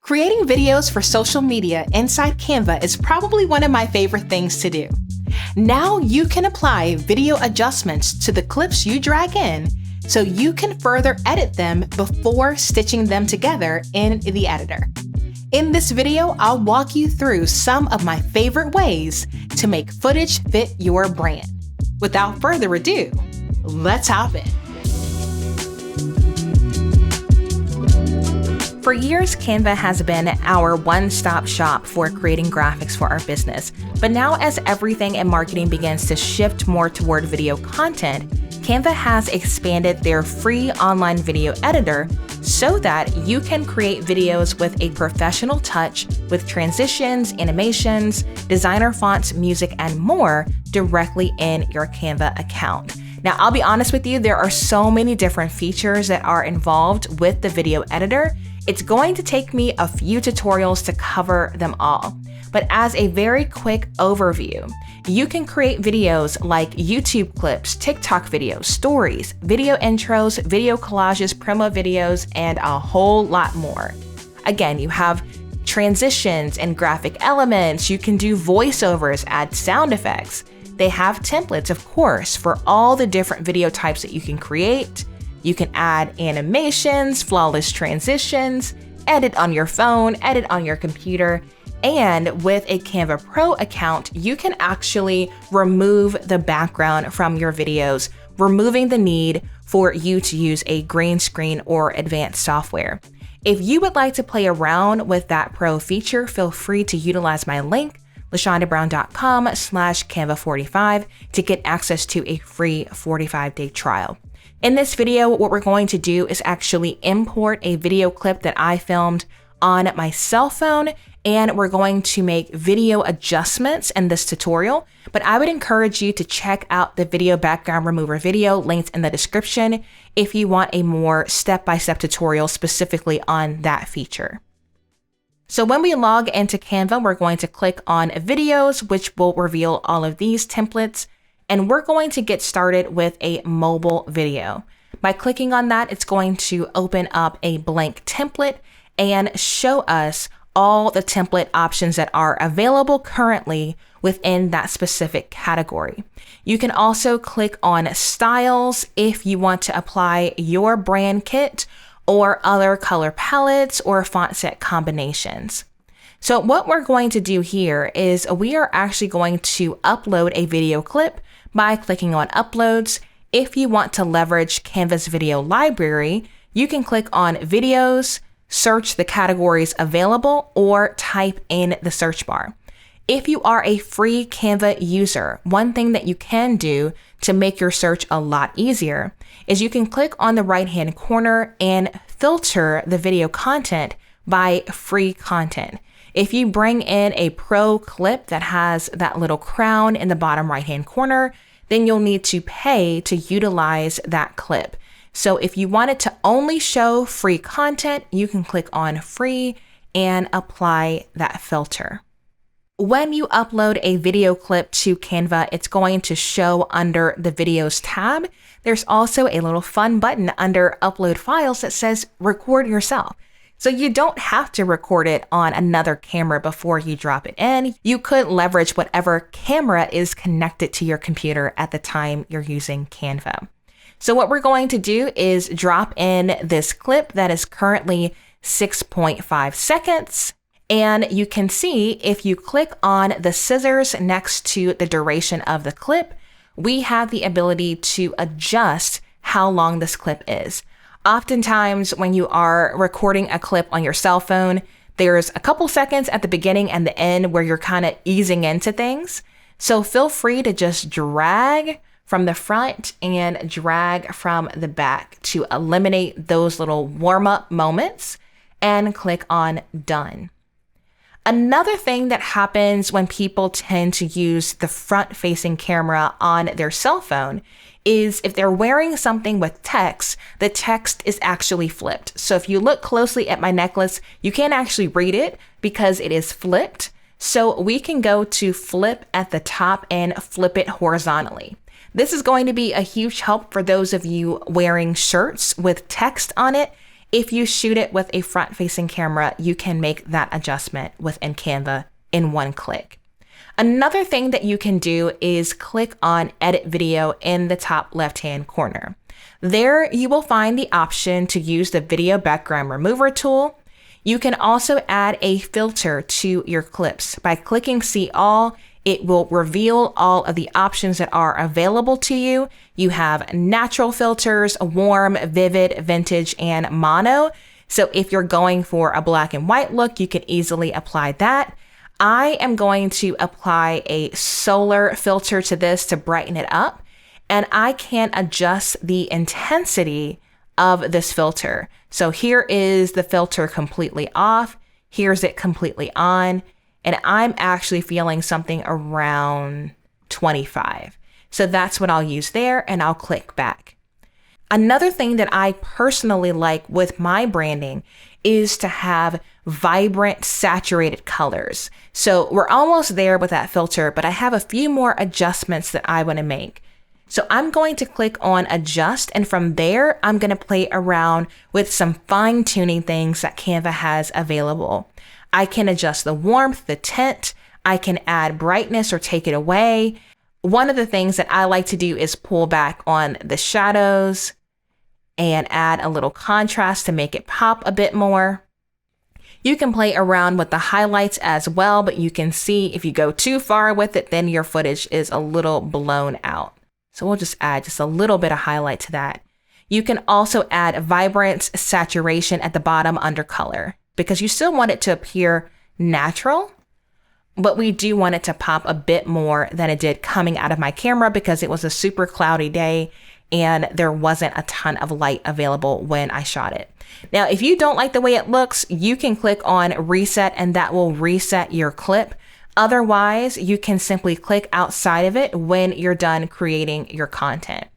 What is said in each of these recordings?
Creating videos for social media inside Canva is probably one of my favorite things to do. Now you can apply video adjustments to the clips you drag in so you can further edit them before stitching them together in the editor. In this video, I'll walk you through some of my favorite ways to make footage fit your brand. Without further ado, let's hop in. For years, Canva has been our one-stop shop for creating graphics for our business. But now as everything in marketing begins to shift more toward video content, Canva has expanded their free online video editor so that you can create videos with a professional touch with transitions, animations, designer fonts, music, and more directly in your Canva account. Now, I'll be honest with you, there are so many different features that are involved with the video editor. It's going to take me a few tutorials to cover them all. But as a very quick overview, you can create videos like YouTube clips, TikTok videos, stories, video intros, video collages, promo videos, and a whole lot more. Again, you have transitions and graphic elements. You can do voiceovers, add sound effects. They have templates, of course, for all the different video types that you can create. You can add animations, flawless transitions, edit on your phone, edit on your computer, and with a Canva Pro account, you can actually remove the background from your videos, removing the need for you to use a green screen or advanced software. If you would like to play around with that Pro feature, feel free to utilize my link, lashondabrown.com/Canva45 to get access to a free 45-day trial. In this video, what we're going to do is actually import a video clip that I filmed on my cell phone, and we're going to make video adjustments in this tutorial. But I would encourage you to check out the video background remover video linked in the description if you want a more step-by-step tutorial specifically on that feature. So when we log into Canva, we're going to click on videos, which will reveal all of these templates. And we're going to get started with a mobile video. By clicking on that, it's going to open up a blank template and show us all the template options that are available currently within that specific category. You can also click on styles if you want to apply your brand kit or other color palettes or font set combinations. So what we're going to do here is we are actually going to upload a video clip by clicking on uploads. If you want to leverage Canva's video library, you can click on videos, search the categories available, or type in the search bar. If you are a free Canva user, one thing that you can do to make your search a lot easier is you can click on the right-hand corner and filter the video content by free content. If you bring in a pro clip that has that little crown in the bottom right-hand corner, then you'll need to pay to utilize that clip. So if you wanted to only show free content, you can click on free and apply that filter. When you upload a video clip to Canva, it's going to show under the videos tab. There's also a little fun button under upload files that says record yourself. So you don't have to record it on another camera before you drop it in. You could leverage whatever camera is connected to your computer at the time you're using Canva. So what we're going to do is drop in this clip that is currently 6.5 seconds. And you can see if you click on the scissors next to the duration of the clip, we have the ability to adjust how long this clip is. Oftentimes, when you are recording a clip on your cell phone, there's a couple seconds at the beginning and the end where you're kind of easing into things. So feel free to just drag from the front and drag from the back to eliminate those little warm-up moments and click on done. Another thing that happens when people tend to use the front-facing camera on their cell phone is if they're wearing something with text, the text is actually flipped. So if you look closely at my necklace, you can't actually read it because it is flipped. So we can go to flip at the top and flip it horizontally. This is going to be a huge help for those of you wearing shirts with text on it. If you shoot it with a front-facing camera, you can make that adjustment within Canva in one click. Another thing that you can do is click on Edit Video in the top left-hand corner. There you will find the option to use the Video Background Remover tool. You can also add a filter to your clips. By clicking See All, it will reveal all of the options that are available to you. You have natural filters, warm, vivid, vintage, and mono. So if you're going for a black and white look, you can easily apply that. I am going to apply a solar filter to this to brighten it up, and I can adjust the intensity of this filter. So here is the filter completely off. Here's it completely on. And I'm actually feeling something around 25. So that's what I'll use there, and I'll click back. Another thing that I personally like with my branding is to have vibrant, saturated colors. So we're almost there with that filter, but I have a few more adjustments that I want to make. So I'm going to click on Adjust, and from there, I'm going to play around with some fine-tuning things that Canva has available. I can adjust the warmth, the tint. I can add brightness or take it away. One of the things that I like to do is pull back on the shadows and add a little contrast to make it pop a bit more. You can play around with the highlights as well, but you can see if you go too far with it, then your footage is a little blown out. So we'll just add just a little bit of highlight to that. You can also add vibrance, saturation at the bottom under color, because you still want it to appear natural, but we do want it to pop a bit more than it did coming out of my camera because it was a super cloudy day and there wasn't a ton of light available when I shot it. Now, if you don't like the way it looks, you can click on Reset and that will reset your clip. Otherwise, you can simply click outside of it when you're done creating your content.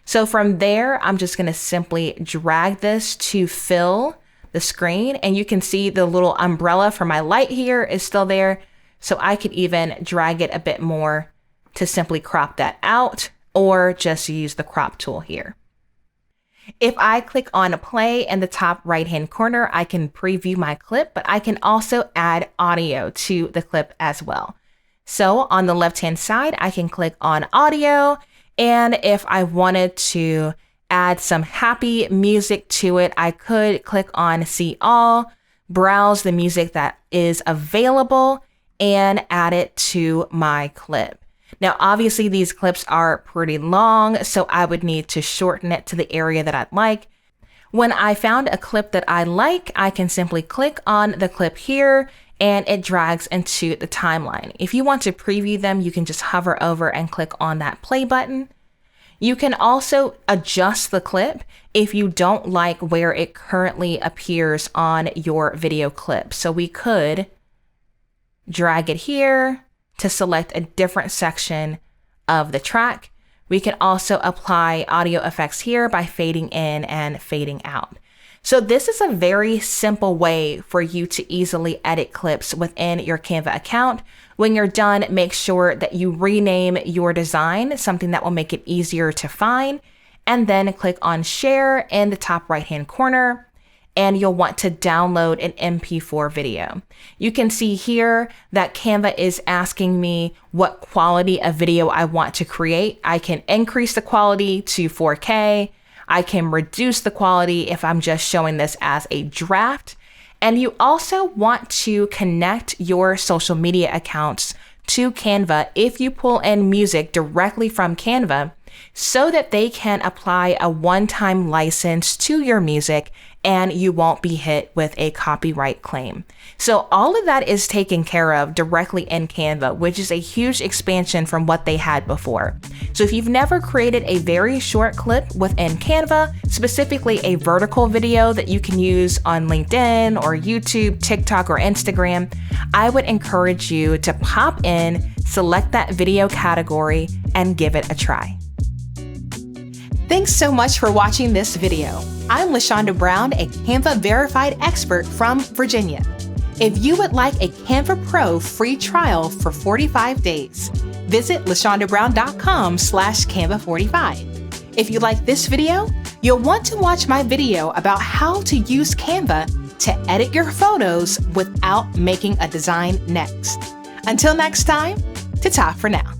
So from there, I'm just going to simply drag this to fill the screen, and you can see the little umbrella for my light here is still there. So I could even drag it a bit more to simply crop that out, or just use the crop tool here. If I click on play in the top right-hand corner, I can preview my clip, but I can also add audio to the clip as well. So on the left-hand side, I can click on audio, and if I wanted to add some happy music to it, I could click on See All, browse the music that is available, and add it to my clip. Now, obviously, these clips are pretty long, so I would need to shorten it to the area that I'd like. When I found a clip that I like, I can simply click on the clip here, and it drags into the timeline. If you want to preview them, you can just hover over and click on that play button. You can also adjust the clip if you don't like where it currently appears on your video clip. So we could drag it here to select a different section of the track. We can also apply audio effects here by fading in and fading out. So this is a very simple way for you to easily edit clips within your Canva account. When you're done, make sure that you rename your design, something that will make it easier to find, and then click on Share in the top right-hand corner, and you'll want to download an MP4 video. You can see here that Canva is asking me what quality of video I want to create. I can increase the quality to 4K. I can reduce the quality if I'm just showing this as a draft. And you also want to connect your social media accounts to Canva if you pull in music directly from Canva, so that they can apply a one-time license to your music and you won't be hit with a copyright claim. So all of that is taken care of directly in Canva, which is a huge expansion from what they had before. So if you've never created a very short clip within Canva, specifically a vertical video that you can use on LinkedIn or YouTube, TikTok, or Instagram, I would encourage you to pop in, select that video category, and give it a try. Thanks so much for watching this video. I'm LaShonda Brown, a Canva verified expert from Virginia. If you would like a Canva Pro free trial for 45 days, visit lashondabrown.com/Canva45. If you like this video, you'll want to watch my video about how to use Canva to edit your photos without making a design next. Until next time, ta-ta for now.